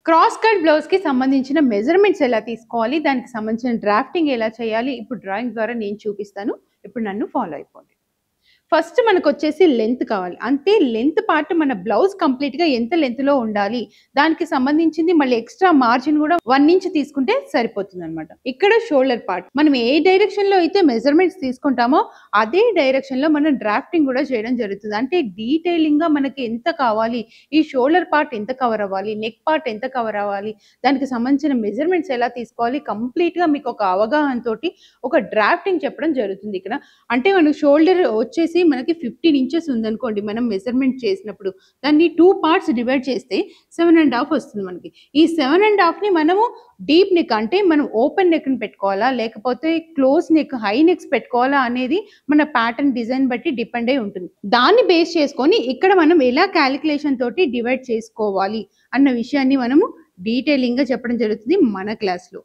Cross cut బ్లౌజ్‌కి సంబంధించిన measurements ఎలా తీసుకోవాలి? దానికి సంబంధించిన డ్రాఫ్టింగ్ ఎలా చేయాలి? ఇప్పుడు డ్రాయింగ్ ద్వారా నేను చూపిస్తాను. ఇప్పుడు నన్ను ఫాలో అయిపోండి. ఫస్ట్ మనకొచ్చేసి లెంత్ కావాలి. అంటే లెంత్ పార్ట్ మన బ్లౌజ్ కంప్లీట్‌గా ఎంత లెంత్‌లో ఉండాలి. దానికి సంబంధించింది మళ్ళీ ఎక్స్‌ట్రా మార్జిన్ గూడా 1 ఇంచ్ తీసుకుంటే సరిపోతుందనమాట. ఇక్కడ షోల్డర్ పార్ట్. మనం ఏ డైరెక్షన్‌లో అయితే మెజర్‌మెంట్స్ తీసుకుంటామో అదే డైరెక్షన్‌లో మనం డ్రాఫ్టింగ్ గూడా చేయడం జరుగుతుంది. అంటే డీటెయిలింగ్‌గా మనకి ఎంత కావాలి, ఈ షోల్డర్ పార్ట్ ఎంత కవర్ అవ్వాలి, నెక్ పార్ట్ ఎంత కవర్ అవ్వాలి, దానికి సంబంధించిన మెజర్‌మెంట్స్ ఎలా తీసుకోవాలి, కంప్లీట్‌గా మీకు ఒక అవగాహనతోటి ఒక డ్రాఫ్టింగ్ చెప్పడం జరుగుతుంది ఇక్కడ. అంటే మన షోల్డర్ వచ్చేసి మనకి 15 ఇంచెస్ ఉందనుకోండి మనం మెజర్‌మెంట్ చేసినప్పుడు. దాన్ని 2 పార్ట్స్ డివైడ్ చేస్తే 7 ½ వస్తుంది మనకి. ఈ 7 ½ మనము డీప్ నెక్ అంటే మనం ఓపెన్ నెక్‌ని పెట్టుకోవాలా? లేకపోతే క్లోజ్ నెక్, హై నెక్స్ పెట్టుకోవాలా? అనేది మన ప్యాటర్న్ డిజైన్ బట్టి డిపెండ్ అయ్యి ఉంటుంది. దాన్ని బేస్ చేసుకొని ఇక్కడ మనం ఎలా కాలిక్యులేషన్ తోటి డివైడ్ చేసుకోవాలి అన్న విషయాన్ని మనము డీటెయిలింగ్‌గా చెప్పడం జరుగుతుంది మన క్లాస్‌లో.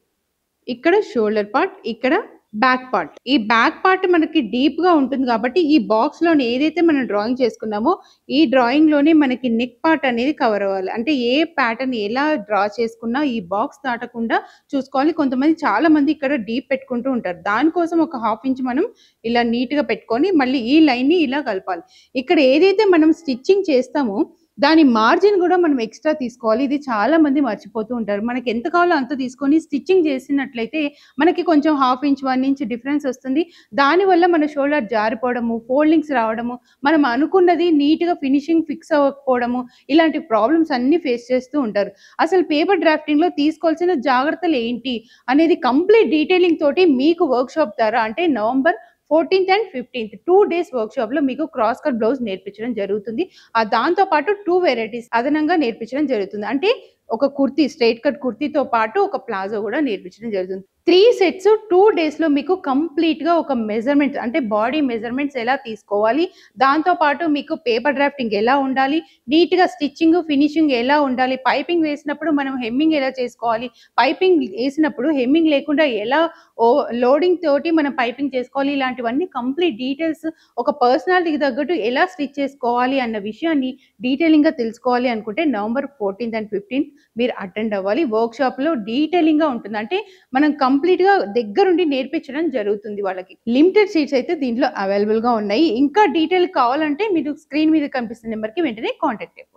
ఇక్కడ షోల్డర్ పార్ట్, ఇక్కడ బ్యాక్ పార్ట్. ఈ బ్యాక్ పార్ట్ మనకి డీప్‌గా ఉంటుంది కాబట్టి ఈ బాక్స్‌లోని ఏదైతే మనం డ్రాయింగ్ చేసుకున్నామో ఈ డ్రాయింగ్‌లోనే మనకి నెక్ పార్ట్ అనేది కవర్ అవ్వాలి. అంటే ఏ ప్యాటర్న్ ఎలా డ్రా చేసుకున్నా ఈ బాక్స్ దాటకుండా చూసుకోవాలి. కొంతమంది చాలామంది ఇక్కడ డీప్ పెట్టుకుంటూ ఉంటారు. దానికోసం ఒక 1/2 ఇంచ్ మనం ఇలా నీట్‌గా పెట్టుకొని మళ్ళీ ఈ లైన్‌ని ఇలా కలపాలి. ఇక్కడ ఏదైతే మనం స్టిచ్చింగ్ చేస్తామో దాని మార్జిన్ గూడా మనం ఎక్స్‌ట్రా తీసుకోవాలి. ఇది చాలామంది మర్చిపోతూ ఉంటారు. మనకి ఎంత కావాలో అంత తీసుకొని స్టిచ్చింగ్ చేసినట్లయితే మనకి కొంచెం 1/2 ఇంచ్, 1 ఇంచ్ డిఫరెన్స్ వస్తుంది. దానివల్ల మన షోల్డర్ జారిపోవడము, ఫోల్డింగ్స్ రావడము, మనం అనుకున్నది నీట్‌గా ఫినిషింగ్ ఫిక్స్ అవ్వకపోవడము, ఇలాంటి ప్రాబ్లమ్స్ అన్నీ ఫేస్ చేస్తూ ఉంటారు. అసలు పేపర్ డ్రాఫ్టింగ్‌లో తీసుకోవాల్సిన జాగ్రత్తలు ఏంటి అనేది కంప్లీట్ డీటెయిలింగ్ తోటి మీకు వర్క్‌షాప్ ద్వారా అంటే నవంబర్ 14థ్ అండ్ 15థ్ 2 డేస్ వర్క్‌షాప్‌లో మీకు క్రాస్ కట్ బ్లౌజ్ నేర్పించడం జరుగుతుంది. దాంతో పాటు 2 వెరైటీస్ అదనంగా నేర్పించడం జరుగుతుంది. అంటే ఒక కుర్తీ స్ట్రెయిట్ కట్ కుర్తీతో పాటు ఒక ప్లాజో గూడా నేర్పించడం జరుగుతుంది. 3 సెట్స్ 2 డేస్‌లో మీకు కంప్లీట్‌గా ఒక మెజర్‌మెంట్ అంటే బాడీ మెజర్‌మెంట్స్ ఎలా తీసుకోవాలి, దాంతో పాటు మీకు పేపర్ డ్రాఫ్టింగ్ ఎలా ఉండాలి, నీట్‌గా స్టిచ్చింగ్, ఫినిషింగ్ ఎలా ఉండాలి, పైపింగ్ వేసినప్పుడు మనం హెమ్మింగ్ ఎలా చేసుకోవాలి, పైపింగ్ ఏసినప్పుడు హెమ్మింగ్ లేకుండా ఎలా లోడింగ్ తోటి మనం పైపింగ్ చేసుకోవాలి, ఇలాంటివన్నీ కంప్లీట్ డీటెయిల్స్ ఒక పర్సనాలిటీకి తగ్గట్టు ఎలా స్టిచ్ చేసుకోవాలి అన్న విషయాన్ని డీటెయిలింగ్‌గా తెలుసుకోవాలి అనుకుంటే నవంబర్ 14థ్ అండ్ 15థ్ మీరు అటెండ్ అవ్వాలి. వర్క్‌షాప్‌లో డీటెయిలింగ్‌గా ఉంటుంది. అంటే మనం కంప్లీట్‌గా దగ్గరుండి నేర్పించడం జరుగుతుంది వాళ్ళకి. లిమిటెడ్ సీట్స్ అయితే దీంట్లో అవైలబుల్‌గా ఉన్నాయి. ఇంకా డీటెయిల్ కావాలంటే మీరు స్క్రీన్ మీద కనిపిస్తున్న నంబర్‌కి వెంటనే కాంటాక్ట్ అవ్వండి.